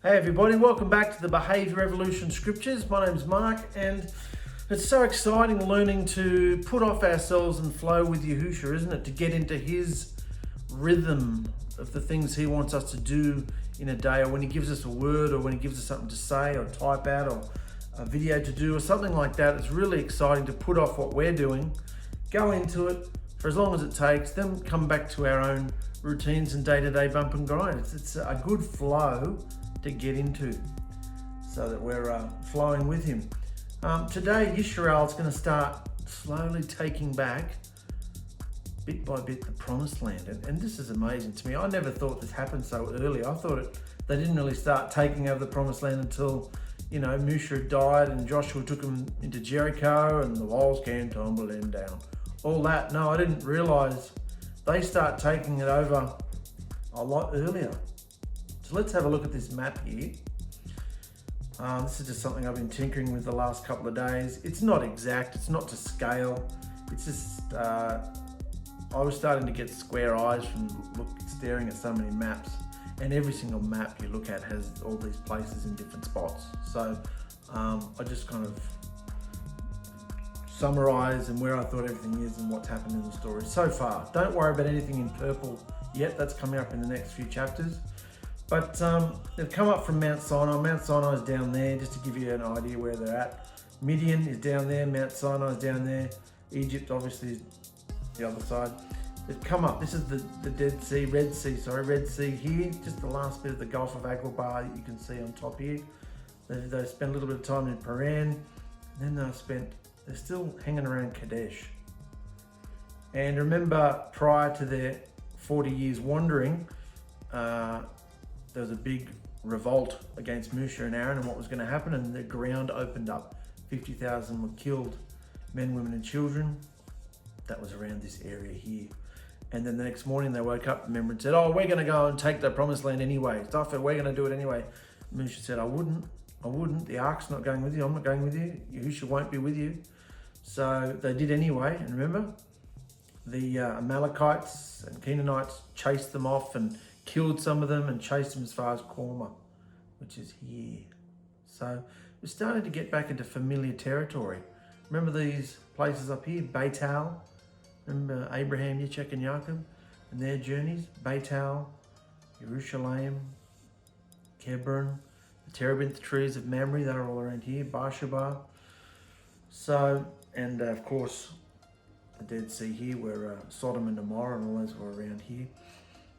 Hey everybody, welcome back to the Behaviour Evolution Scriptures. My name's Mark, and it's so exciting learning to put off ourselves and flow with Yahushua, isn't it? To get into his rhythm of the things he wants us to do in a day, or when he gives us a word, or when he gives us something to say or type out, or a video to do or something like that. It's really exciting to put off what we're doing, go into it for as long as it takes, then come back to our own routines and day-to-day bump and grind. It's a good flow to get so that we're flowing with him. Today, Yisrael is going to start slowly taking back, bit by bit, the promised land. And this is amazing to me. I never thought this happened so early. I thought they didn't really start taking over the promised land until, Musa had died and Joshua took them into Jericho and the walls came tumbling down. All that. No, I didn't realize they start taking it over a lot earlier. So let's have a look at this map here. This is just something I've been tinkering with the last couple of days. It's not exact, it's not to scale. It's just, I was starting to get square eyes from staring at so many maps. And every single map you look at has all these places in different spots. So I just kind of summarize and where I thought everything is and what's happened in the story so far. Don't worry about anything in purple yet, that's coming up in the next few chapters. But they've come up from Mount Sinai. Mount Sinai is down there, just to give you an idea where they're at. Midian is down there, Mount Sinai is down there. Egypt obviously is the other side. They've come up, this is the Red Sea here, just the last bit of the Gulf of 𝔙𝕙𝕗𝕗 that you can see on top here. They spent a little bit of time in Paran, and then they're still hanging around Kadesh. And remember, prior to their 40 years wandering, there was a big revolt against Musa and Aaron and what was going to happen, and the ground opened up. 50,000 were killed, men, women and children. That was around this area here. And then the next morning they woke up, remember, and said, oh, we're going to go and take the promised land anyway. We're going to do it anyway. Musa said, I wouldn't. The ark's not going with you. I'm not going with you. Yahushua won't be with you. So they did anyway. And remember, the Amalekites and Canaanites chased them off and killed some of them and chased them as far as 𝗂𝗓, which is here. So we're starting to get back into familiar territory. Remember these places up here? Bethel. Remember Abraham, Yitzchak and Jacob and their journeys? Bethel, Jerusalem, Hebron, the terebinth trees of Mamre, they're all around here. Beersheba. So, and of course, the Dead Sea here, where Sodom and Gomorrah and all those were around here.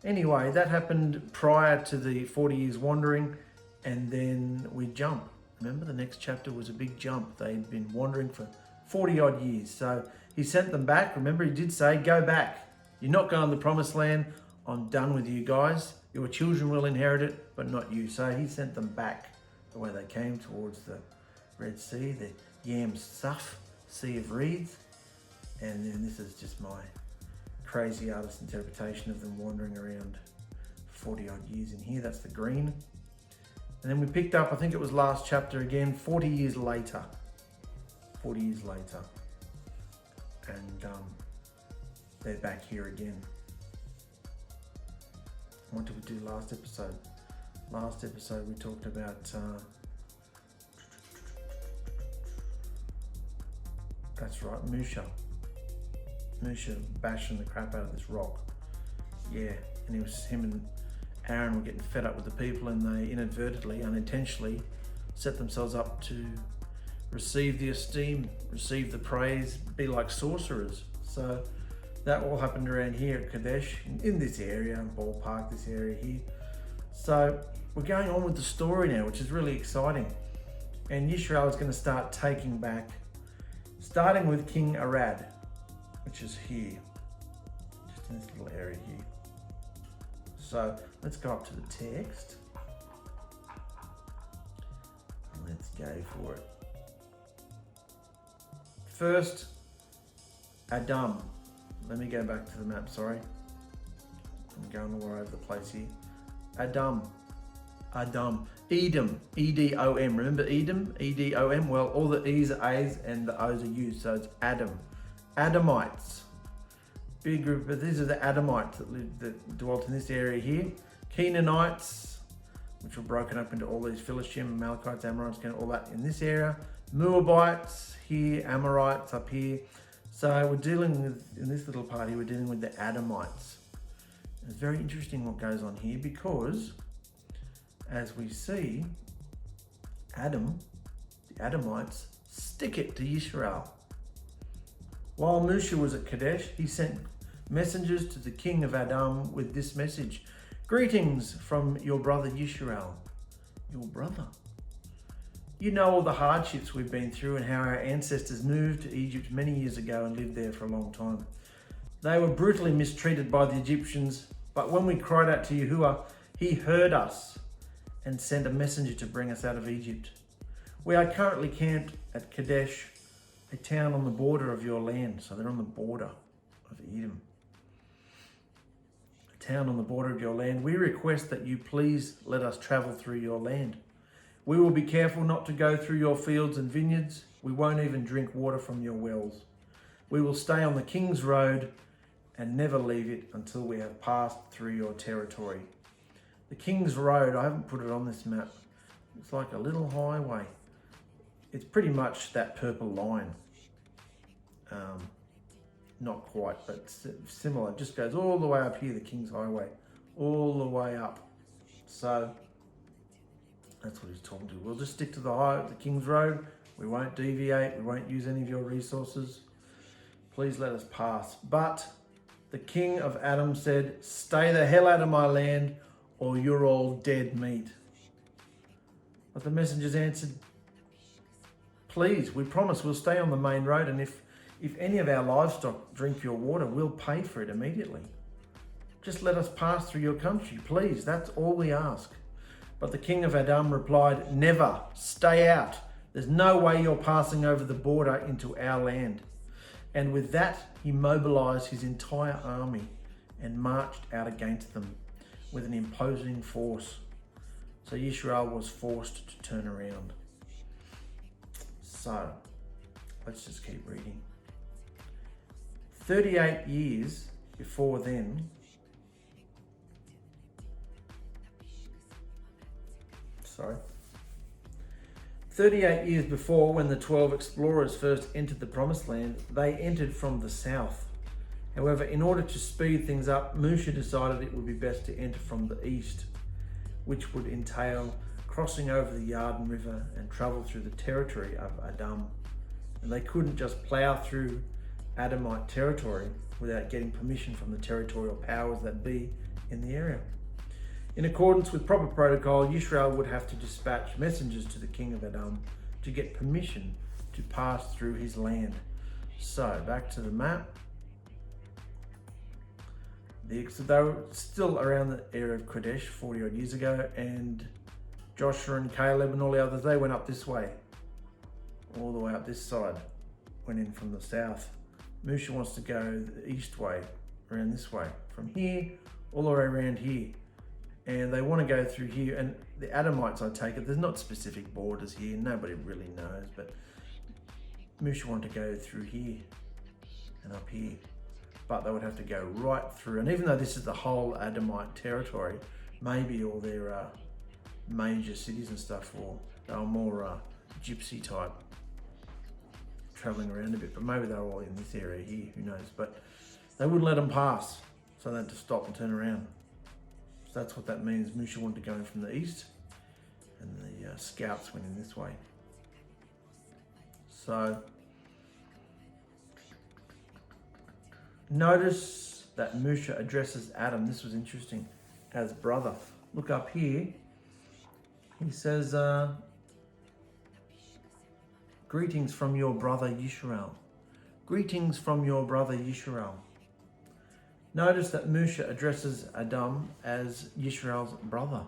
Anyway, that happened prior to the 40 years wandering, and then we jump. Remember, the next chapter was a big jump. They'd been wandering for 40 odd years. So he sent them back. Remember, he did say, go back. You're not going to the promised land. I'm done with you guys. Your children will inherit it, but not you. So he sent them back the way they came towards the Red Sea, the Yam Suf, Sea of Reeds. And then this is just my crazy artist interpretation of them wandering around 40 odd years in here. That's the green. And then we picked up, I think it was last chapter again, 40 years later. 40 years later. And they're back here again. What did we do last episode? Last episode we talked about, that's right, Musa bashing the crap out of this rock. Yeah, and him and Aaron were getting fed up with the people, and they inadvertently, unintentionally set themselves up to receive the esteem, receive the praise, be like sorcerers. So that all happened around here at Kadesh, in this area, ballpark, this area here. So we're going on with the story now, which is really exciting. And Yisrael is going to start taking back, starting with King Arad, which is here, just in this little area here. So let's go up to the text. And let's go for it. First, Adam. Let me go back to the map, sorry. I'm going all over the place here. Adam. Edom, E-D-O-M. Remember Edom, E-D-O-M? Well, all the E's are A's and the O's are U's, so it's Adam. Adamites. Big group, but these are the Adamites that dwelt in this area here. Canaanites, which were broken up into all these Philistine, Amalekites, Amorites, all that in this area. Moabites here, Amorites up here. So we're dealing with, in this little part here, we're dealing with the Edomites. It's very interesting what goes on here because, as we see, the Edomites stick it to Yisrael. While Moshe was at Kadesh, he sent messengers to the king of Edom with this message: "Greetings from your brother Yisrael." Your brother? You know all the hardships we've been through and how our ancestors moved to Egypt many years ago and lived there for a long time. They were brutally mistreated by the Egyptians, but when we cried out to Yahuwah, he heard us and sent a messenger to bring us out of Egypt. We are currently camped at Kadesh, a town on the border of your land. So they're on the border of Edom. A town on the border of your land. We request that you please let us travel through your land. We will be careful not to go through your fields and vineyards. We won't even drink water from your wells. We will stay on the King's Road and never leave it until we have passed through your territory. The King's Road, I haven't put it on this map. It's like a little highway. It's pretty much that purple line. Not quite, but similar. It just goes all the way up here, the King's Highway, all the way up. So that's what he's talking to. We'll just stick to the King's Road. We won't deviate. We won't use any of your resources. Please let us pass. But the king of Edom said, "Stay the hell out of my land or you're all dead meat." But the messengers answered, "Please, we promise we'll stay on the main road, and if any of our livestock drink your water, we'll pay for it immediately. Just let us pass through your country, please. That's all we ask." But the king of Edom replied, "Never, stay out. There's no way you're passing over the border into our land." And with that, he mobilized his entire army and marched out against them with an imposing force. So Yisrael was forced to turn around. So, let's just keep reading. 38 years before then, 38 years before, when the 12 explorers first entered the Promised Land, they entered from the south. However, in order to speed things up, Moshe decided it would be best to enter from the east, which would entail crossing over the Yarden River and travel through the territory of Edom. And they couldn't just plough through Edomite territory without getting permission from the territorial powers that be in the area. In accordance with proper protocol, Yisrael would have to dispatch messengers to the king of Edom to get permission to pass through his land. So, back to the map. So they were still around the area of Kadesh 40 odd years ago, and Joshua and Caleb and all the others, they went up this way, all the way up this side, went in from the south. Moshe wants to go the east way, around this way, from here all the way around here. And they want to go through here, and the Edomites, I take it, there's not specific borders here, nobody really knows, but Moshe wanted to go through here and up here, but they would have to go right through. And even though this is the whole Edomite territory, maybe all their major cities and stuff, or they were more gypsy type, traveling around a bit, but maybe they were all in this area here, who knows. But they wouldn't let them pass, so they had to stop and turn around. So that's what that means. Moshe wanted to go in from the east, and the scouts went in this way. So notice that Moshe addresses Adam, this was interesting, as brother. Look up here. He says, "Greetings from your brother Yisrael." Greetings from your brother Yisrael. Notice that Moshe addresses Adam as Yisrael's brother.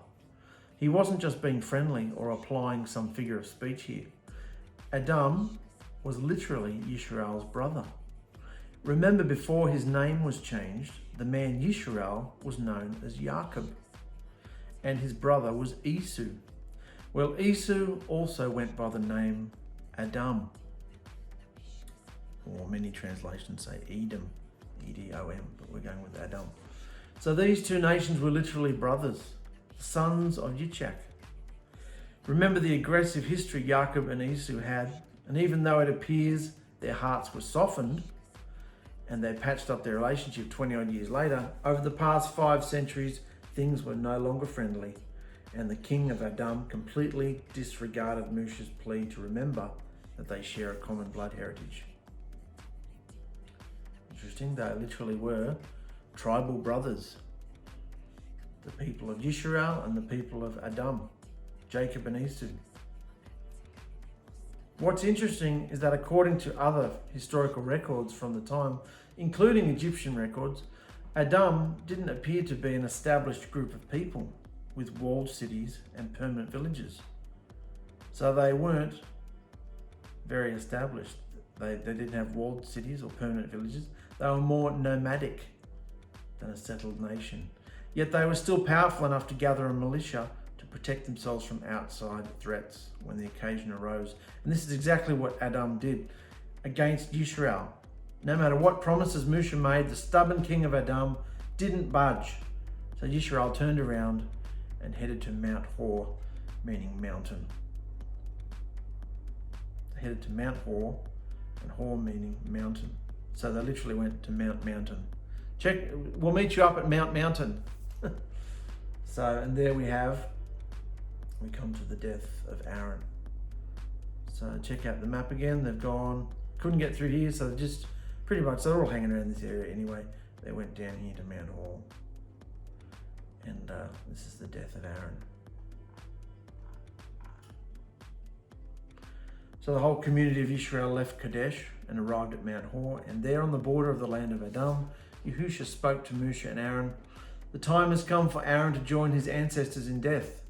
He wasn't just being friendly or applying some figure of speech here. Adam was literally Yisrael's brother. Remember, before his name was changed, the man Yisrael was known as Jacob, and his brother was Esau. Well, Esau also went by the name Adam, or many translations say Edom, E-D-O-M, but we're going with Adam. So these two nations were literally brothers. sons of Yitzhak. Remember the aggressive history Jacob and Esau had, and even though it appears their hearts were softened and they patched up their relationship 20 odd years later, over the past 5 centuries things were no longer friendly, and the king of Edom completely disregarded Moshe's plea to remember that they share a common blood heritage. Interesting, they literally were tribal brothers. The people of Yisrael and the people of Edom, Jacob and Esau. What's interesting is that according to other historical records from the time, including Egyptian records, Edom didn't appear to be an established group of people with walled cities and permanent villages. So they weren't very established. They didn't have walled cities or permanent villages. They were more nomadic than a settled nation. Yet they were still powerful enough to gather a militia to protect themselves from outside threats when the occasion arose. And this is exactly what Edom did against Yisrael. No matter what promises Moshe made, the stubborn king of Edom didn't budge. So Yisrael turned around and headed to Mount Hor, meaning mountain. They headed to Mount Hor, and Hor meaning mountain. So they literally went to Mount Mountain. We'll meet you up at Mount Mountain. So, and there we come to the death of Aaron. So check out the map again. They've gone, couldn't get through here, so just pretty much, they're all hanging around this area anyway. They went down here to Mount Hor. And this is the death of Aaron. So the whole community of Israel left Kadesh and arrived at Mount Hor, and there on the border of the land of Edom, Yahusha spoke to Moshe and Aaron, "The time has come for Aaron to join his ancestors in death.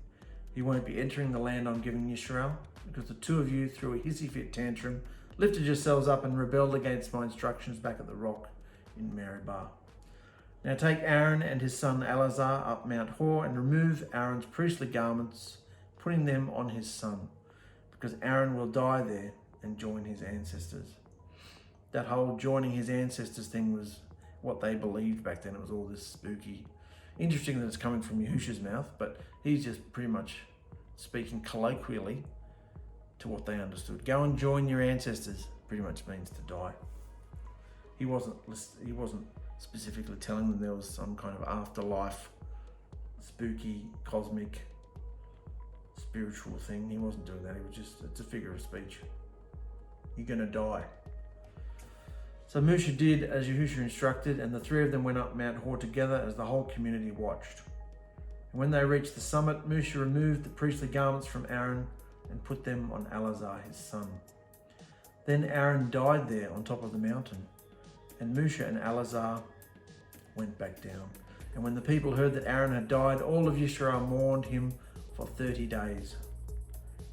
He won't be entering the land I'm giving Israel, because the two of you threw a hissy fit tantrum, lifted yourselves up and rebelled against my instructions back at the rock in K𝑉𝑅. Now take Aaron and his son Eleazar up Mount Hor and remove Aaron's priestly garments, putting them on his son, because Aaron will die there and join his ancestors." That whole joining his ancestors thing was what they believed back then. It was all this spooky. Interesting that it's coming from Yahusha's mouth, but he's just pretty much speaking colloquially to what they understood. Go and join your ancestors pretty much means to die. He wasn't specifically telling them there was some kind of afterlife, spooky, cosmic, spiritual thing. He wasn't doing that. He was just, it's a figure of speech. You're going to die. So Moshe did as Yahusha instructed, and the three of them went up Mount Hor together as the whole community watched. And when they reached the summit, Moshe removed the priestly garments from Aaron and put them on Eleazar, his son. Then Aaron died there on top of the mountain, and Moshe and Eleazar went back down. And when the people heard that Aaron had died, all of Yisrael mourned him for 30 days.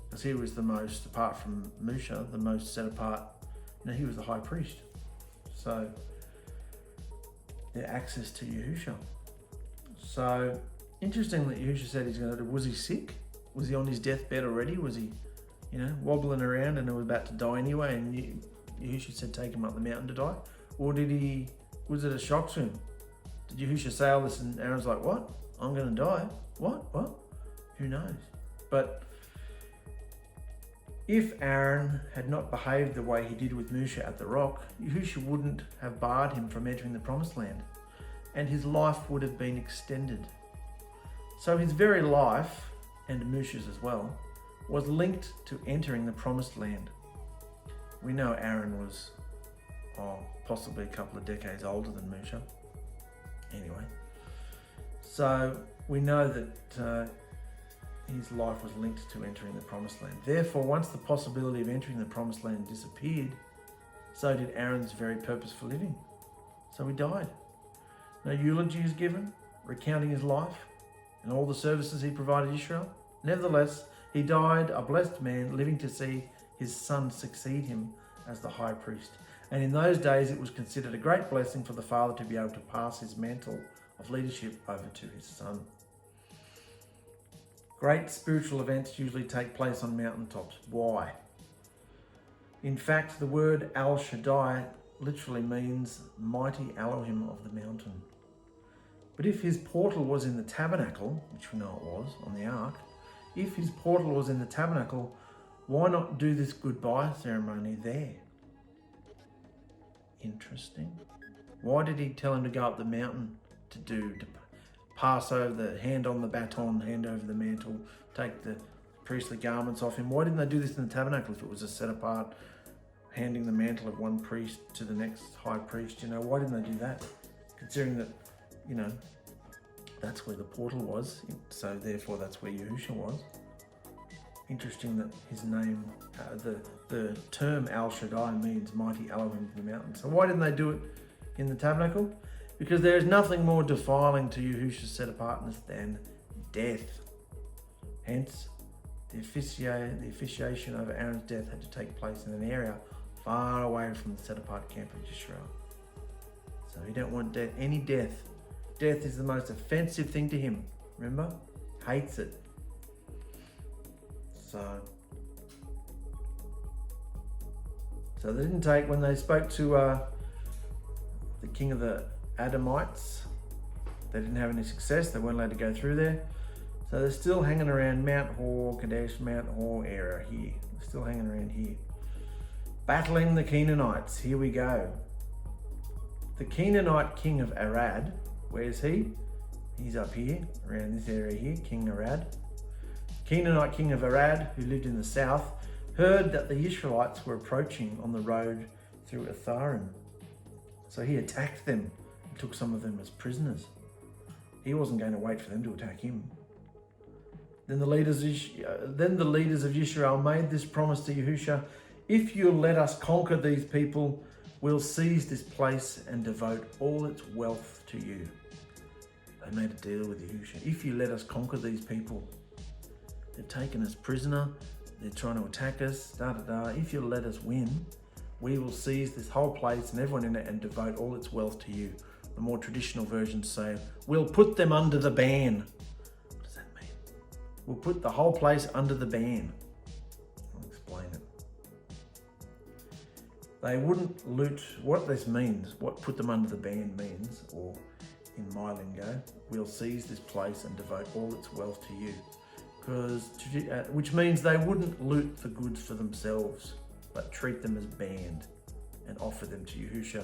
Because he was the most, apart from Moshe, the most set apart. He was the high priest. So, their access to Yahusha. So, interesting that Yahusha said he's going to do. Was he sick? Was he on his deathbed already? Was he, wobbling around and was about to die anyway? And Yahusha said take him up the mountain to die? Or was it a shock to him? Did Yahusha say all this and Aaron's like, what? I'm going to die? What? Who knows? But if Aaron had not behaved the way he did with Moshe at the rock, Yahusha wouldn't have barred him from entering the promised land, and his life would have been extended. So his very life, and Moshe's as well, was linked to entering the promised land. We know Aaron was possibly a couple of decades older than Moshe. Anyway, so we know that his life was linked to entering the promised land. Therefore, once the possibility of entering the promised land disappeared, so did Aaron's very purpose for living. So he died. No eulogy is given, recounting his life and all the services he provided Israel. Nevertheless, he died a blessed man, living to see his son succeed him as the high priest. And in those days, it was considered a great blessing for the father to be able to pass his mantle of leadership over to his son. Great spiritual events usually take place on mountaintops. Why? In fact, the word El Shaddai literally means mighty Elohim of the mountain. But if his portal was in the tabernacle, which we know it was on the ark, if his portal was in the tabernacle, why not do this goodbye ceremony there? Interesting. Why did he tell him to go up the mountain to pass over the hand on the baton, hand over the mantle, take the priestly garments off him? Why didn't they do this in the tabernacle if it was a set apart, handing the mantle of one priest to the next high priest? You know, why didn't they do that? Considering that, you know, that's where the portal was, so therefore that's where Yahusha was. Interesting that his name, the term 𝗪𝕚𝕚 means mighty Elohim of the mountain. So why didn't they do it in the tabernacle? Because there is nothing more defiling to Yahusha's set apartness than death. Hence, the officiation over Aaron's death had to take place in an area far away from the set apart camp of Israel. So he don't want any death. Death is the most offensive thing to him. Remember? Hates it. So they didn't take, when they spoke to the king of the Edomites, they didn't have any success. They weren't allowed to go through there. So they're still hanging around Mount Hor, Kadesh, Mount Hor area here. They're still hanging around here. Battling the Canaanites. Here we go. The Canaanite king of Arad, where's he? He's up here, around this area here, King Arad. Canaanite king of Arad, who lived in the south, heard that the Israelites were approaching on the road through Atharim. So he attacked them and took some of them as prisoners. He wasn't going to wait for them to attack him. Then the leaders of Israel made this promise to Yahusha: if you'll let us conquer these people, we'll seize this place and devote all its wealth to you. They made a deal with Yahusha. If you let us conquer these people, they've taken us prisoner, they're trying to attack us, If you'll let us win, we will seize this whole place and everyone in it and devote all its wealth to you. The more traditional versions say, we'll put them under the ban. What does that mean? We'll put the whole place under the ban. I'll explain it. They wouldn't loot. What this means, what put them under the ban means, or in my lingo, we'll seize this place and devote all its wealth to you. Which means they wouldn't loot the goods for themselves, but treat them as banned and offer them to Yahusha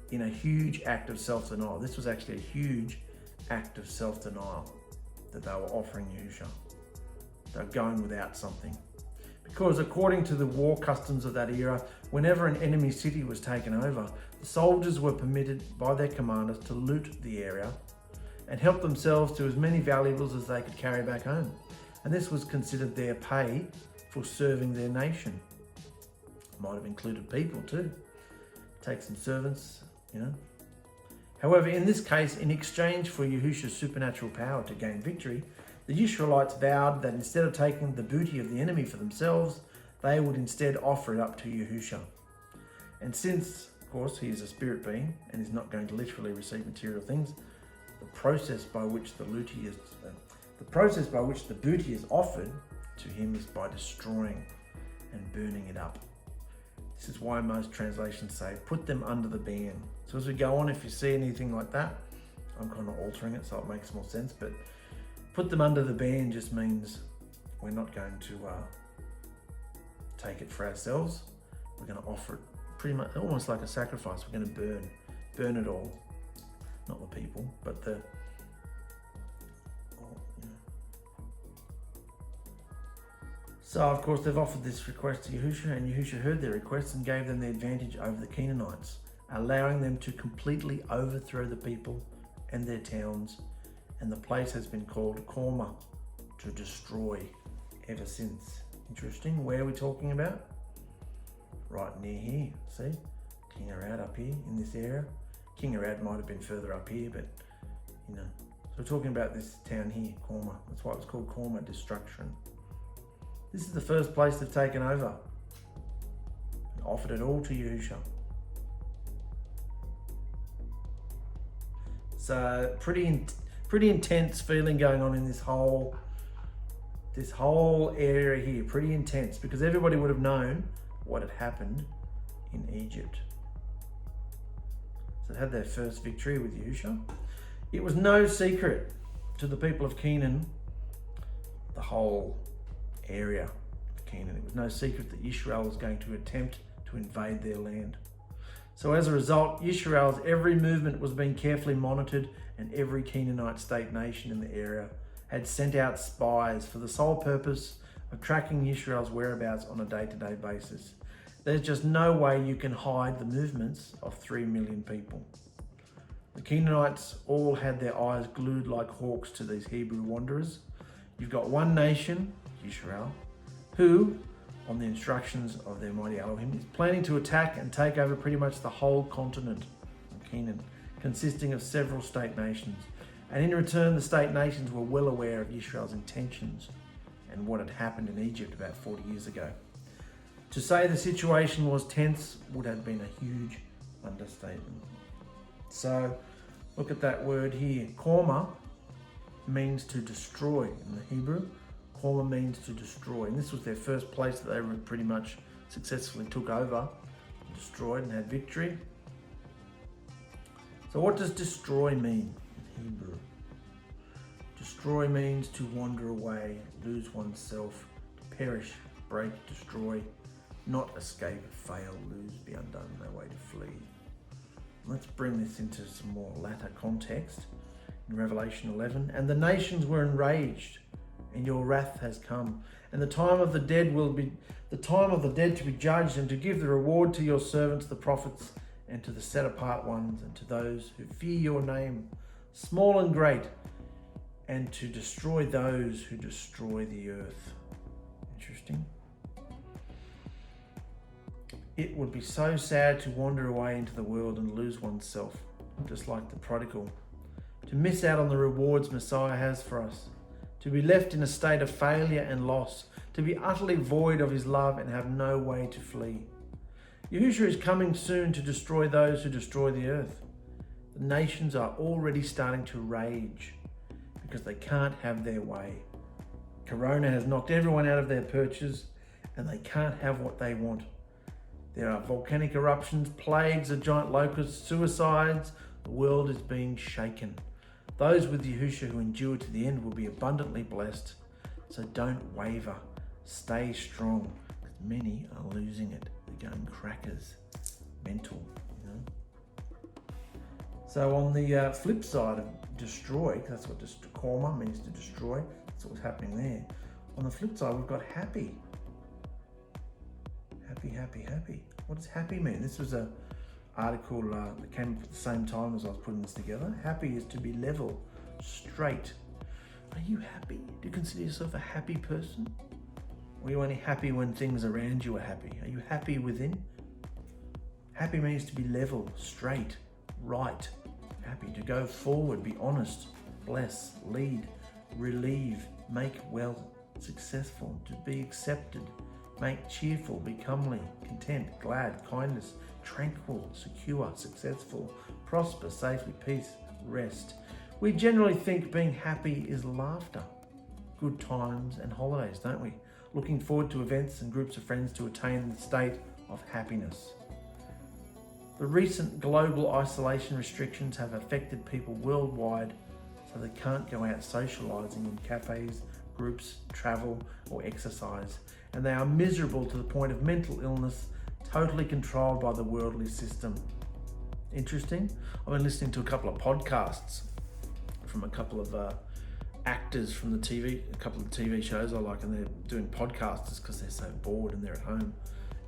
in a huge act of self-denial. This was actually a huge act of self-denial that they were offering Yahusha. They were going without something. Because according to the war customs of that era, whenever an enemy city was taken over, the soldiers were permitted by their commanders to loot the area and help themselves to as many valuables as they could carry back home. And this was considered their pay for serving their nation. Might have included people too. Take some servants, you know. However, in this case, in exchange for Yahusha's supernatural power to gain victory, the Israelites vowed that instead of taking the booty of the enemy for themselves, they would instead offer it up to Yahusha. And since, of course, he is a spirit being and is not going to literally receive material things, the process by which the booty is offered to him is by destroying and burning it up. This is why most translations say, put them under the ban. So as we go on, if you see anything like that, I'm kind of altering it so it makes more sense, but put them under the ban just means we're not going to take it for ourselves. We're going to offer it pretty much almost like a sacrifice. We're going to burn it all. Not the people, but the... So, of course, they've offered this request to Yahusha, and Yahusha heard their request and gave them the advantage over the Canaanites, allowing them to completely overthrow the people and their towns, and the place has been called 𝐴𝐴, to destroy, ever since. Interesting. Where are we talking about? Right near here. See? King Arad up here in this area. King Arad might have been further up here, but, you know. So we're talking about this town here, 𝐴𝐴. That's why it was called 𝐴𝐴, destruction. This is the first place they've taken over and offered it all to Yahusha. So pretty intense feeling going on in this whole area here. Pretty intense, because everybody would have known what had happened in Egypt. So they had their first victory with Yahusha. It was no secret to the people of Canaan, the whole area of Canaan. It was no secret that Israel was going to attempt to invade their land. So as a result, Israel's every movement was being carefully monitored, and every Canaanite state nation in the area had sent out spies for the sole purpose of tracking Israel's whereabouts on a day-to-day basis. There's just no way you can hide the movements of 3 million people. The Canaanites all had their eyes glued like hawks to these Hebrew wanderers. You've got one nation, Israel, who, on the instructions of their mighty Elohim, is planning to attack and take over pretty much the whole continent of Canaan, consisting of several state nations. And in return, the state nations were well aware of Israel's intentions and what had happened in Egypt about 40 years ago. To say the situation was tense would have been a huge understatement. So, look at that word here. 𝗁𝗄 means to destroy in the Hebrew. 𝗁𝗄 means to destroy. And this was their first place that they pretty much successfully took over, destroyed and had victory. So what does destroy mean in Hebrew? Destroy means to wander away, lose oneself, to perish, break, destroy, not escape, fail, lose, be undone, no way to flee. Let's bring this into some more latter context. In Revelation 11, and the nations were enraged, and your wrath has come, and the time of the dead to be judged, and to give the reward to your servants the prophets, and to the set apart ones, and to those who fear your name, small and great, and to destroy those who destroy the earth. Interesting. It would be so sad to wander away into the world and lose oneself, just like the prodigal. To miss out on the rewards Messiah has for us. To be left in a state of failure and loss. To be utterly void of his love and have no way to flee. Yahushua is coming soon to destroy those who destroy the earth. The nations are already starting to rage because they can't have their way. Corona has knocked everyone out of their perches and they can't have what they want. There are volcanic eruptions, plagues of giant locusts, suicides. The world is being shaken. Those with Yahushua who endure to the end will be abundantly blessed. So don't waver. Stay strong, because many are losing it. They're going crackers. Mental, you know. So on the flip side of destroy, that's what 𝗁𝗄 means, to destroy. That's what's happening there. On the flip side, we've got happy. Happy. What does happy mean? This was an article that came up at the same time as I was putting this together. Happy is to be level, straight. Are you happy? Do you consider yourself a happy person? Or are you only happy when things around you are happy? Are you happy within? Happy means to be level, straight, right. Happy, to go forward, be honest, bless, lead, relieve, make well, successful, to be accepted, make cheerful, be comely, content, glad, kindness, tranquil, secure, successful, prosper, safely, peace, rest. We generally think being happy is laughter, good times and holidays, don't we? Looking forward to events and groups of friends to attain the state of happiness. The recent global isolation restrictions have affected people worldwide, so they can't go out socialising in cafes, groups, travel or exercise, and they are miserable to the point of mental illness, totally controlled by the worldly system. Interesting. I've been listening to a couple of podcasts from a couple of actors from the TV, a couple of TV shows I like, and they're doing podcasts because they're so bored and they're at home,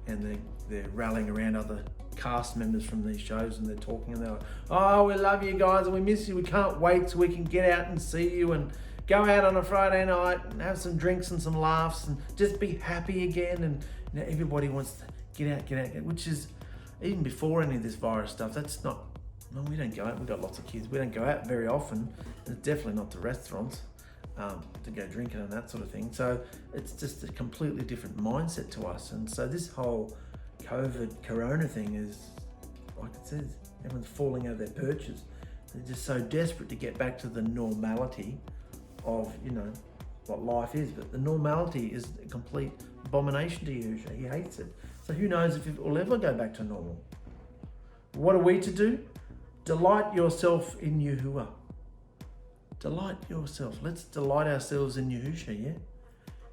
and they're rallying around other cast members from these shows, and they're talking, and they're like, oh, we love you guys and we miss you, we can't wait so we can get out and see you and go out on a Friday night and have some drinks and some laughs and just be happy again. And you know, everybody wants to get out, which is, even before any of this virus stuff, that's not, no, we don't go out, we've got lots of kids, we don't go out very often, and it's definitely not to restaurants to go drinking and that sort of thing. So it's just a completely different mindset to us. And so this whole corona thing is, like it says, everyone's falling out of their perches. They're just so desperate to get back to the normality of, you know, what life is. But the normality is a complete abomination to Yahushua. He hates it. So who knows if it will ever go back to normal. What are we to do? Delight yourself in Yahuwah. Delight yourself. Let's delight ourselves in Yahushua, yeah?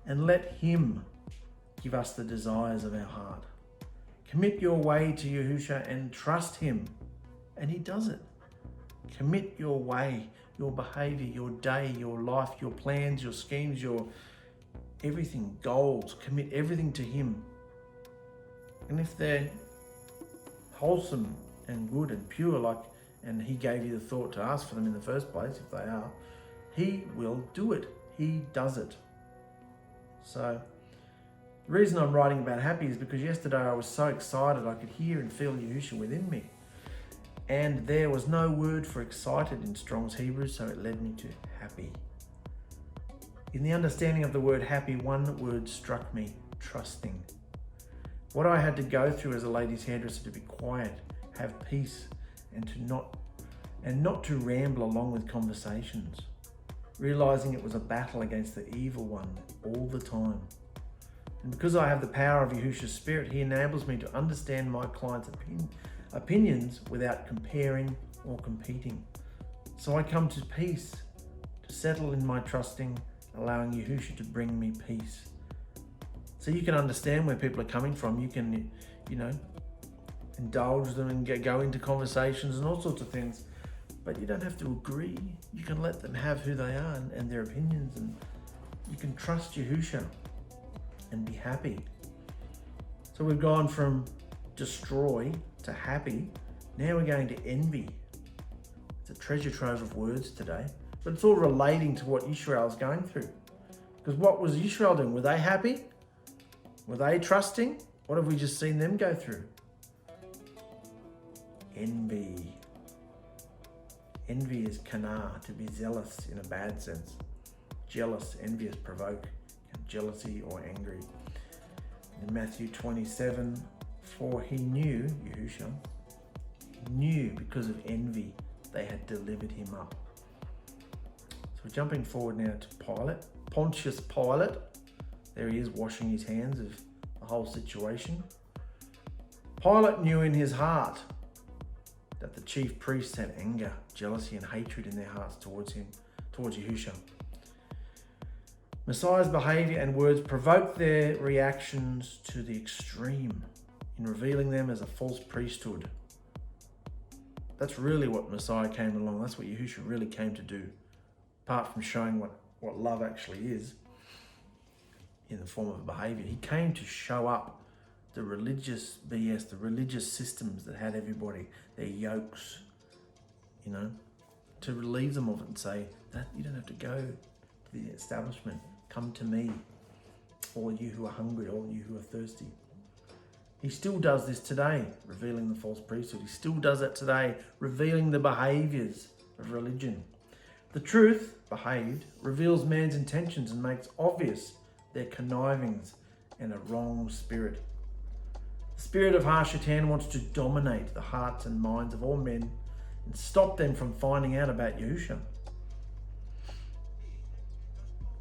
And let him give us the desires of our heart. Commit your way to Yahushua and trust him. And he does it. Commit your way, your behavior, your day, your life, your plans, your schemes, your everything, goals. Commit everything to him. And if they're wholesome and good and pure, and he gave you the thought to ask for them in the first place, if they are, he will do it. He does it. So the reason I'm writing about happy is because yesterday I was so excited I could hear and feel Yahushua within me. And there was no word for excited in Strong's Hebrew, so it led me to happy. In the understanding of the word happy, one word struck me: trusting. What I had to go through as a ladies' hairdresser to be quiet, have peace, and not to ramble along with conversations, realizing it was a battle against the evil one all the time. And because I have the power of Yahushua's Spirit, he enables me to understand my clients' opinions without comparing or competing. So I come to peace, to settle in my trusting, allowing Yahushua to bring me peace. So you can understand where people are coming from. You can, indulge them and go into conversations and all sorts of things. But you don't have to agree. You can let them have who they are and their opinions, and you can trust Yahushua and be happy. So we've gone from destroy to happy. Now we're going to envy. It's a treasure trove of words today, but it's all relating to what Israel is going through. Because what was Israel doing? Were they happy? Were they trusting? What have we just seen them go through? Envy. Envy is kana, to be zealous in a bad sense. Jealous, envious, provoke, jealousy or angry. In Matthew 27, for he knew, Yahushua, knew because of envy they had delivered him up. So we're jumping forward now to Pilate. Pontius Pilate. There he is washing his hands of the whole situation. Pilate knew in his heart that the chief priests had anger, jealousy and hatred in their hearts towards him, towards Yahushua. Messiah's behavior and words provoked their reactions to the extreme in revealing them as a false priesthood. That's really what Messiah came along. That's what Yahushua really came to do, apart from showing what love actually is in the form of a behavior. He came to show up the religious BS, the religious systems that had everybody, their yokes, to relieve them of it and say that you don't have to go to the establishment. Come to me, all you who are hungry, all you who are thirsty. He still does this today, revealing the false priesthood. He still does it today, revealing the behaviors of religion. The truth, behaved, reveals man's intentions and makes obvious their connivings and a wrong spirit. The spirit of Ⅎ𝑠atan wants to dominate the hearts and minds of all men and stop them from finding out about Yahushua.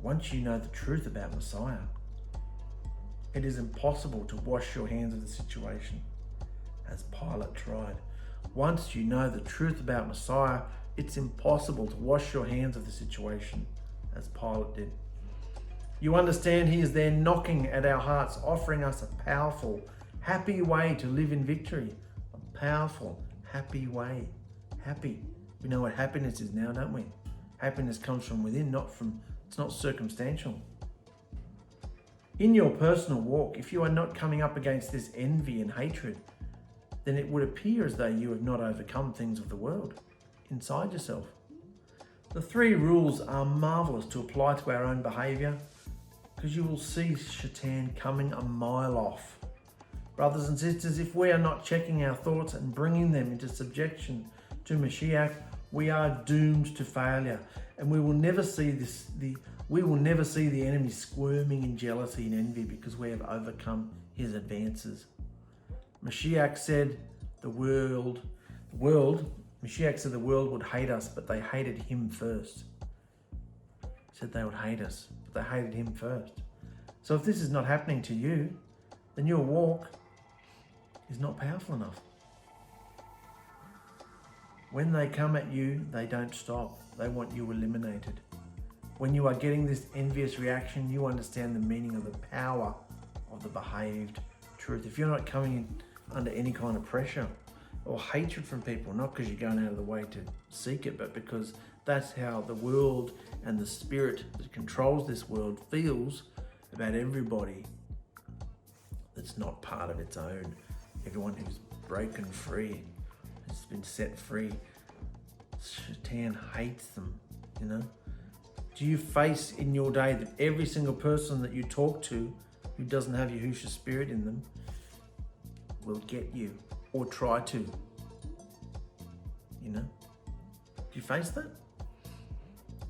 Once you know the truth about Messiah, it is impossible to wash your hands of the situation, as Pilate tried. Once you know the truth about Messiah, it's impossible to wash your hands of the situation, as Pilate did. You understand he is there knocking at our hearts, offering us a powerful, happy way to live in victory. A powerful, happy way. Happy. We know what happiness is now, don't we? Happiness comes from within, it's not circumstantial. In your personal walk, if you are not coming up against this envy and hatred, then it would appear as though you have not overcome things of the world inside yourself. The 3 rules are marvelous to apply to our own behavior, because you will see Shaitan coming a mile off. Brothers and sisters, if we are not checking our thoughts and bringing them into subjection to Mashiach, we are doomed to failure, and we will never see the enemy squirming in jealousy and envy, because we have overcome his advances. Mashiach said the world would hate us, but they hated him first. He said they would hate us, but they hated him first. So if this is not happening to you, then your walk is not powerful enough. When they come at you, they don't stop. They want you eliminated. When you are getting this envious reaction, you understand the meaning of the power of the behaved truth. If you're not coming in under any kind of pressure or hatred from people, not because you're going out of the way to seek it, but because that's how the world and the spirit that controls this world feels about everybody that's not part of its own. Everyone who's broken free, has been set free. Shaitan hates them, you know. Do you face in your day that every single person that you talk to who doesn't have Yahushua's spirit in them will get you or try to? You know? Do you face that?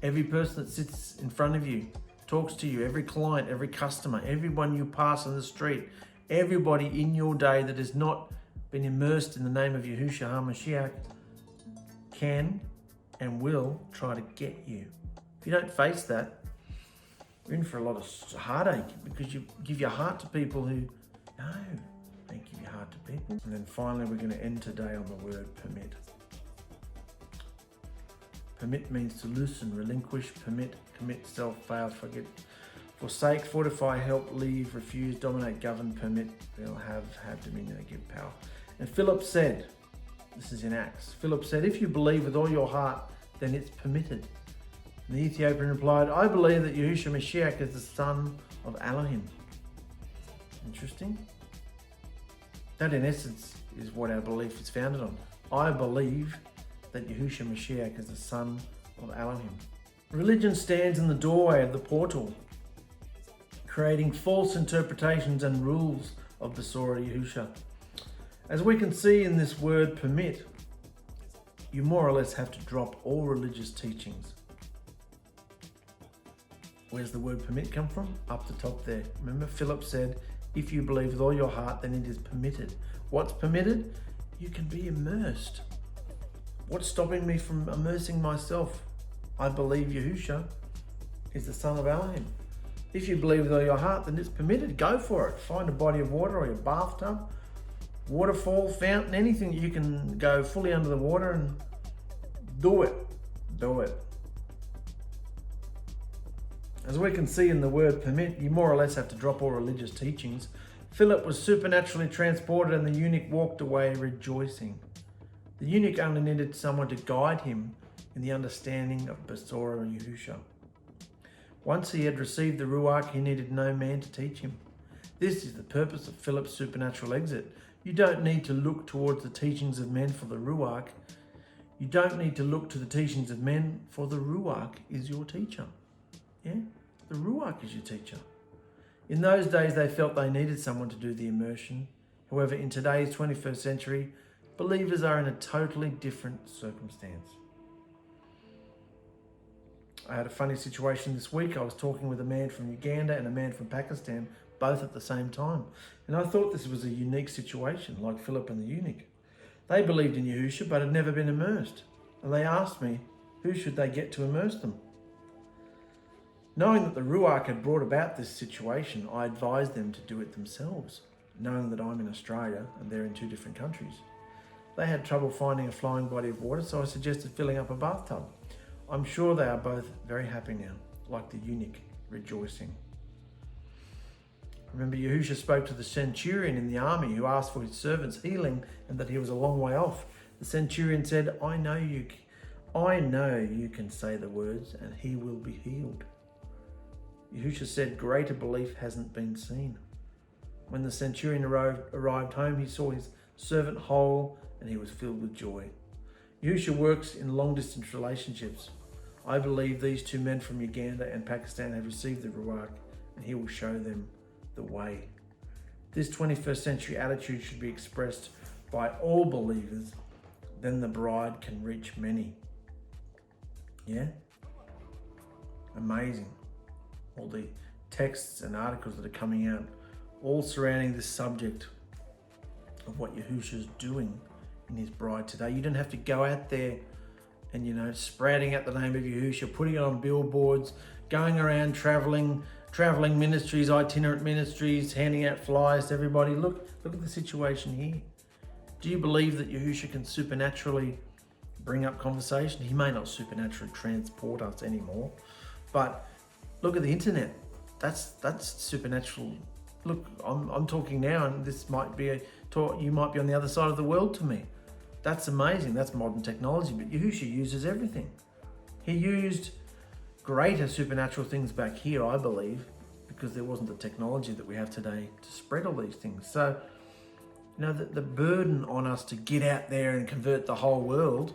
Every person that sits in front of you, talks to you, every client, every customer, everyone you pass on the street, everybody in your day that has not been immersed in the name of Yahushua HaMashiach can and will try to get you. If you don't face that, you're in for a lot of heartache, because you give your heart to people who, no, don't give your heart to people. And then finally, we're going to end today on the word permit. Permit means to loosen, relinquish, permit, commit, self, fail, forget, forsake, fortify, help, leave, refuse, dominate, govern, permit, they'll have dominion, give power. And Philip said, this is in Acts, Philip said, if you believe with all your heart, then it's permitted. And the Ethiopian replied, I believe that Yahushua Mashiach is the son of Elohim. Interesting. That in essence is what our belief is founded on. I believe that Yahushua Mashiach is the son of Elohim. Religion stands in the doorway of the portal, creating false interpretations and rules of the Surah Yahushua. As we can see in this word permit, you more or less have to drop all religious teachings. Where's the word permit come from? Up the top there. Remember, Philip said, if you believe with all your heart, then it is permitted. What's permitted? You can be immersed. What's stopping me from immersing myself? I believe Yahushua is the son of Elohim. If you believe with all your heart, then it's permitted. Go for it. Find a body of water or a bathtub, waterfall, fountain, anything you can go fully under the water and do it. Do it. As we can see in the word permit, you more or less have to drop all religious teachings. Philip was supernaturally transported and the eunuch walked away rejoicing. The eunuch only needed someone to guide him in the understanding of Besorah Yahushua. Once he had received the Ruach, he needed no man to teach him. This is the purpose of Philip's supernatural exit. You don't need to look towards the teachings of men for the Ruach. You don't need to look to the teachings of men, for the Ruach is your teacher. Yeah? The Ruach is your teacher. In those days, they felt they needed someone to do the immersion. However, in today's 21st century, believers are in a totally different circumstance. I had a funny situation this week. I was talking with a man from Uganda and a man from Pakistan, both at the same time. And I thought this was a unique situation, like Philip and the eunuch. They believed in Yahushua, but had never been immersed. And they asked me, who should they get to immerse them? Knowing that the Ruach had brought about this situation, I advised them to do it themselves, knowing that I'm in Australia and they're in two different countries. They had trouble finding a flowing body of water, so I suggested filling up a bathtub. I'm sure they are both very happy now, like the eunuch, rejoicing. Remember, Yahushua spoke to the centurion in the army who asked for his servant's healing and that he was a long way off. The centurion said, I know you can say the words and he will be healed. Yahushua said, greater belief hasn't been seen. When the centurion arrived home, he saw his servant whole and he was filled with joy. Yahushua works in long-distance relationships. I believe these two men from Uganda and Pakistan have received the Ruach and he will show them the way. This 21st century attitude should be expressed by all believers, then the bride can reach many. Yeah? Amazing. All the texts and articles that are coming out, all surrounding this subject of what Yahushua is doing in his bride today. You don't have to go out there and, sprouting out the name of Yahushua, putting it on billboards, going around traveling ministries, itinerant ministries, handing out flyers to everybody. Look at the situation here. Do you believe that Yahushua can supernaturally bring up conversation. He may not supernaturally transport us anymore, but look at the internet. That's supernatural. Look, I'm talking now, and this might be you might be on the other side of the world to me. That's amazing. That's modern technology. But Yahushua uses everything. He used greater supernatural things back here, I believe, because there wasn't the technology that we have today to spread all these things. So, you know, the burden on us to get out there and convert the whole world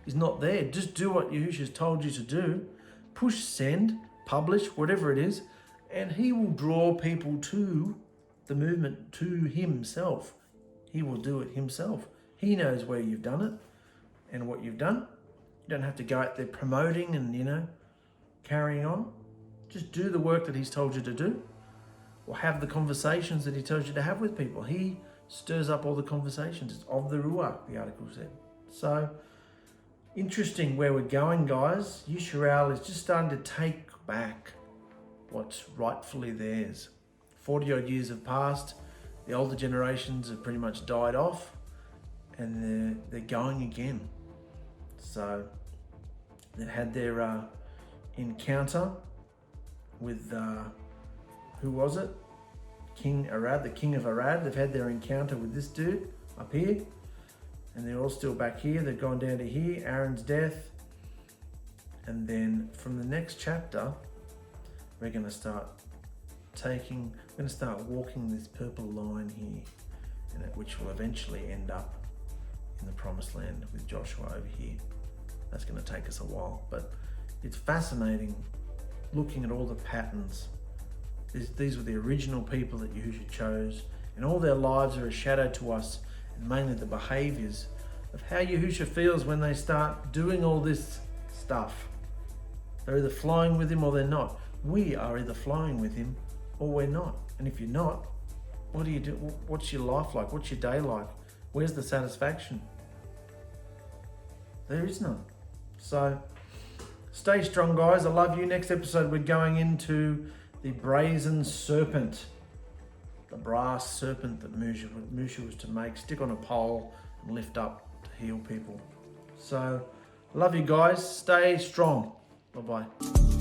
is not there. Just do what Yahushua's told you to do. Push send, publish, whatever it is, and he will draw people to the movement, to himself. He will do it himself. He knows where you've done it and what you've done. You don't have to go out there promoting and, you know, carrying on. Just do the work that he's told you to do, or have the conversations that he tells you to have with people. He stirs up all the conversations. It's of the Ruach, the article said. So, interesting where we're going, guys. Yisrael is just starting to take back what's rightfully theirs. 40 odd years have passed. The older generations have pretty much died off, and they're going again. So they had their encounter with, who was it? King Arad, the king of Arad. They've had their encounter with this dude up here, and they're all still back here. They've gone down to here, Aaron's death. And then from the next chapter, we're going to start walking this purple line here, which will eventually end up in the promised land with Joshua over here. That's going to take us a while, but it's fascinating looking at all the patterns. These were the original people that Yahushua chose, and all their lives are a shadow to us, and mainly the behaviors of how Yahushua feels when they start doing all this stuff. They're either flowing with him or they're not. We are either flowing with him or we're not. And if you're not, what do you do? What's your life like? What's your day like? Where's the satisfaction? There is none. So stay strong, guys. I love you. Next episode, we're going into the brazen serpent, the brass serpent that Musha was to make, stick on a pole and lift up to heal people. So love you guys. Stay strong. Bye-bye.